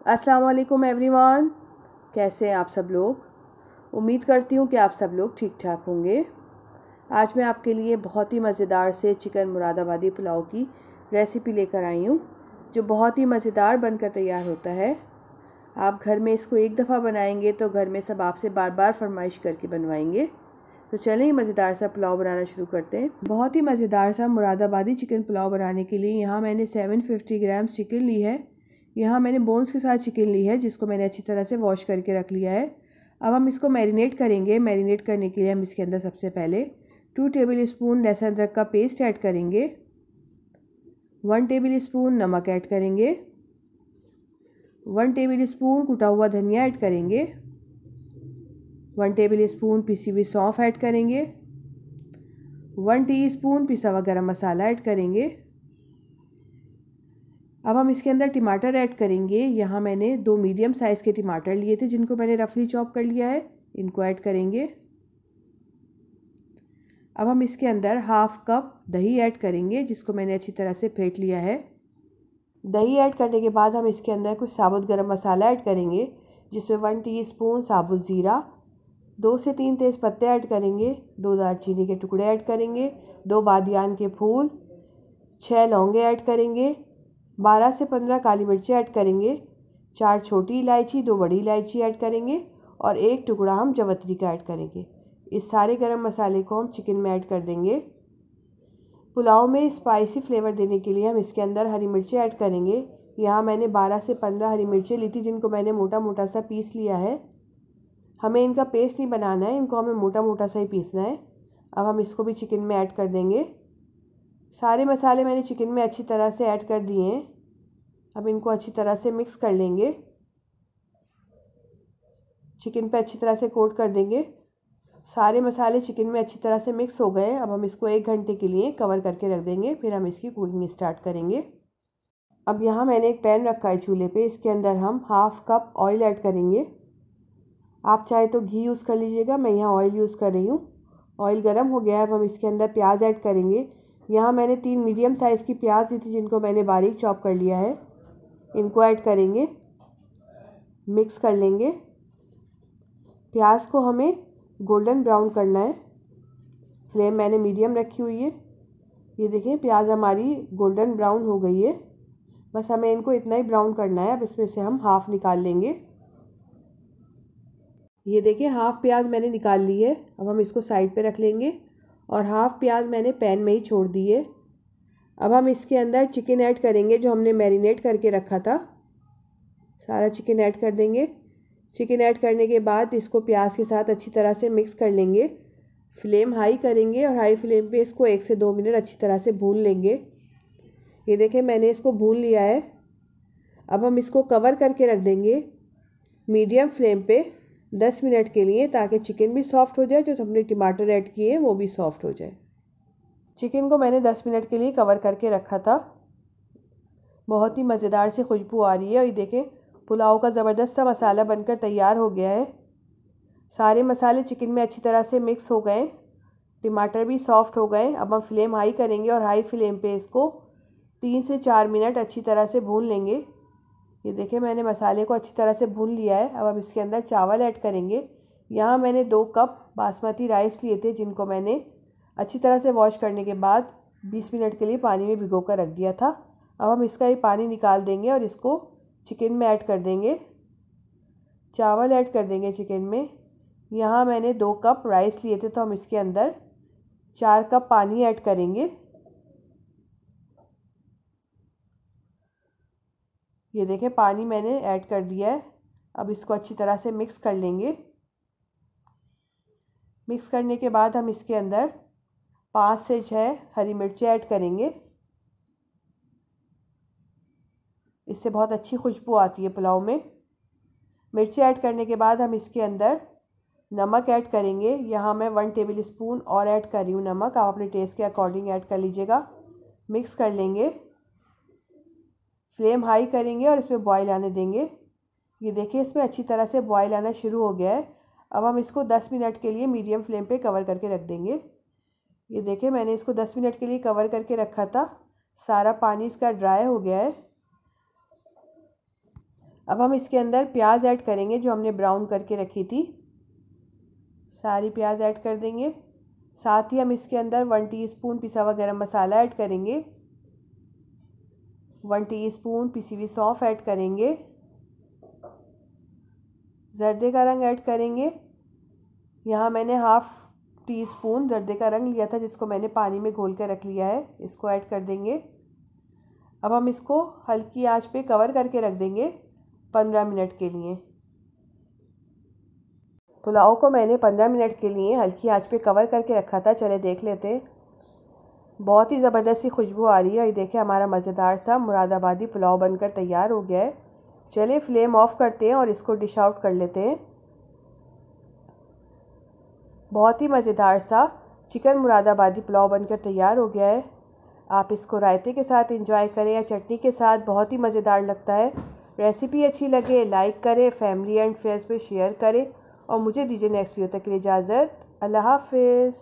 अस्सलाम वालेकुम एवरीवन, कैसे हैं आप सब लोग। उम्मीद करती हूँ कि आप सब लोग ठीक ठाक होंगे। आज मैं आपके लिए बहुत ही मज़ेदार से चिकन मुरादाबादी पुलाव की रेसिपी लेकर आई हूँ, जो बहुत ही मज़ेदार बनकर तैयार होता है। आप घर में इसको एक दफ़ा बनाएंगे तो घर में सब आपसे बार बार फरमाइश करके बनवाएंगे। तो चलें मज़ेदार सा पुलाव बनाना शुरू करते हैं। बहुत ही मज़ेदार सा मुरादाबादी चिकन पुलाव बनाने के लिए यहाँ मैंने 750 ग्राम चिकन ली है। यहाँ मैंने बोन्स के साथ चिकन ली है, जिसको मैंने अच्छी तरह से वॉश करके रख लिया है। अब हम इसको मैरिनेट करेंगे। मैरिनेट करने के लिए हम इसके अंदर सबसे पहले 2 टेबल स्पून लहसुन अदरक का पेस्ट ऐड करेंगे, 1 टेबल स्पून नमक ऐड करेंगे, 1 टेबल स्पून कुटा हुआ धनिया ऐड करेंगे, 1 टेबल स्पून पिसी हुई सौंफ ऐड करेंगे, 1 टीस्पून पिसा हुआ गरम मसाला ऐड करेंगे। अब हम इसके अंदर टमाटर ऐड करेंगे। यहाँ मैंने 2 मीडियम साइज़ के टमाटर लिए थे, जिनको मैंने रफली चॉप कर लिया है। इनको ऐड करेंगे। अब हम इसके अंदर हाफ़ कप दही ऐड करेंगे, जिसको मैंने अच्छी तरह से फेंट लिया है। दही ऐड करने के बाद हम इसके अंदर कुछ साबुत गरम मसाला ऐड करेंगे, जिसमें 1 टीस्पून साबुत ज़ीरा, 2 से 3 तेज़ पत्ते ऐड करेंगे, 2 दालचीनी के टुकड़े ऐड करेंगे, 2 बादियान के फूल, 6 लौंगे ऐड करेंगे, 12 से 15 काली मिर्ची ऐड करेंगे, 4 छोटी इलायची, 2 बड़ी इलायची ऐड करेंगे और 1 टुकड़ा हम जवत्री का ऐड करेंगे। इस सारे गरम मसाले को हम चिकन में ऐड कर देंगे। पुलाव में स्पाइसी फ्लेवर देने के लिए हम इसके अंदर हरी मिर्ची ऐड करेंगे। यहाँ मैंने 12 से 15 हरी मिर्ची ली थी, जिनको मैंने मोटा मोटा सा पीस लिया है। हमें इनका पेस्ट नहीं बनाना है, इनको हमें मोटा मोटा सा ही पीसना है। अब हम इसको भी चिकन में ऐड कर देंगे। सारे मसाले मैंने चिकन में अच्छी तरह से ऐड कर दिए हैं। अब इनको अच्छी तरह से मिक्स कर लेंगे। चिकन पे अच्छी तरह से कोट कर देंगे। सारे मसाले चिकन में अच्छी तरह से मिक्स हो गए। अब हम इसको 1 घंटे के लिए कवर करके रख देंगे, फिर हम इसकी कुकिंग स्टार्ट करेंगे। अब यहाँ मैंने एक पैन रखा है चूल्हे पे। इसके अंदर हम हाफ़ कप ऑयल ऐड करेंगे। आप चाहे तो घी यूज़ कर लीजिएगा, मैं यहाँ ऑयल यूज़ कर रही हूँ। ऑयल गर्म हो गया है। अब हम इसके अंदर प्याज ऐड करेंगे। यहाँ मैंने 3 मीडियम साइज़ की प्याज ली थी, जिनको मैंने बारीक चॉप कर लिया है। इनको ऐड करेंगे, मिक्स कर लेंगे। प्याज को हमें गोल्डन ब्राउन करना है। फ्लेम मैंने मीडियम रखी हुई है। ये देखें, प्याज हमारी गोल्डन ब्राउन हो गई है। बस हमें इनको इतना ही ब्राउन करना है। अब इसमें से हम हाफ़ निकाल लेंगे। ये देखिए, हाफ़ प्याज मैंने निकाल ली है। अब हम इसको साइड पे रख लेंगे और हाफ़ प्याज मैंने पैन में ही छोड़ दी है। अब हम इसके अंदर चिकन ऐड करेंगे, जो हमने मैरिनेट करके रखा था। सारा चिकन ऐड कर देंगे। चिकन ऐड करने के बाद इसको प्याज के साथ अच्छी तरह से मिक्स कर लेंगे। फ्लेम हाई करेंगे और हाई फ्लेम पे इसको 1 से 2 मिनट अच्छी तरह से भून लेंगे। ये देखें, मैंने इसको भून लिया है। अब हम इसको कवर करके रख देंगे मीडियम फ्लेम पे 10 मिनट के लिए, ताकि चिकन भी सॉफ्ट हो जाए, जो हमने टमाटर ऐड किए हैं वो भी सॉफ्ट हो जाए। चिकन को मैंने 10 मिनट के लिए कवर करके रखा था। बहुत ही मज़ेदार सी खुशबू आ रही है। और ये देखें, पुलाव का ज़बरदस्त सा मसाला बनकर तैयार हो गया है। सारे मसाले चिकन में अच्छी तरह से मिक्स हो गए, टमाटर भी सॉफ्ट हो गए। अब हम फ्लेम हाई करेंगे और हाई फ्लेम पे इसको 3 से 4 मिनट अच्छी तरह से भून लेंगे। ये देखें, मैंने मसाले को अच्छी तरह से भून लिया है। अब हम इसके अंदर चावल ऐड करेंगे। यहाँ मैंने 2 कप बासमती राइस लिए थे, जिनको मैंने अच्छी तरह से वॉश करने के बाद 20 मिनट के लिए पानी में भिगो कर रख दिया था। अब हम इसका ये पानी निकाल देंगे और इसको चिकन में ऐड कर देंगे। चावल ऐड कर देंगे चिकन में। यहाँ मैंने 2 कप राइस लिए थे, तो हम इसके अंदर 4 कप पानी ऐड करेंगे। ये देखें, पानी मैंने ऐड कर दिया है। अब इसको अच्छी तरह से मिक्स कर लेंगे। मिक्स करने के बाद हम इसके अंदर 5 से 6 हरी मिर्ची ऐड करेंगे। इससे बहुत अच्छी खुशबू आती है पुलाव में। मिर्ची ऐड करने के बाद हम इसके अंदर नमक ऐड करेंगे। यहाँ मैं 1 टेबल स्पून और ऐड कर रही हूँ नमक। आप अपने टेस्ट के अकॉर्डिंग ऐड कर लीजिएगा। मिक्स कर लेंगे। फ्लेम हाई करेंगे और इसमें बॉईल आने देंगे। ये देखिए, इसमें अच्छी तरह से बॉईल आना शुरू हो गया है। अब हम इसको 10 मिनट के लिए मीडियम फ्लेम पे कवर करके रख देंगे। ये देखिए, मैंने इसको 10 मिनट के लिए कवर करके रखा था। सारा पानी इसका ड्राई हो गया है। अब हम इसके अंदर प्याज ऐड करेंगे जो हमने ब्राउन करके रखी थी। सारी प्याज ऐड कर देंगे। साथ ही हम इसके अंदर 1 टीस्पून पिसा हुआ गरम मसाला ऐड करेंगे, 1 टीस्पून पिसी हुई सौंफ ऐड करेंगे, ज़र्दे का रंग ऐड करेंगे। यहाँ मैंने हाफ़ टीस्पून ज़र्दे का रंग लिया था जिसको मैंने पानी में घोल कर रख लिया है, इसको ऐड कर देंगे। अब हम इसको हल्की आंच पे कवर करके रख देंगे 15 मिनट के लिए। पुलाव को मैंने 15 मिनट के लिए हल्की आंच पे कवर करके रखा था। चले देख लेते हैं। बहुत ही ज़बरदस्त सी खुशबू आ रही है। ये देखिए हमारा मज़ेदार सा मुरादाबादी पुलाव बनकर तैयार हो गया है। चलिए फ्लेम ऑफ करते हैं और इसको डिश आउट कर लेते हैं। बहुत ही मज़ेदार सा चिकन मुरादाबादी पुलाव बनकर तैयार हो गया है। आप इसको रायते के साथ एंजॉय करें या चटनी के साथ, बहुत ही मज़ेदार लगता है। रेसिपी अच्छी लगे लाइक करें, फैमिली एंड फ्रेंड्स पे शेयर करें और मुझे दीजिए नेक्स्ट वीडियो तक के लिए इजाज़त। अल्लाह हाफ़िज़।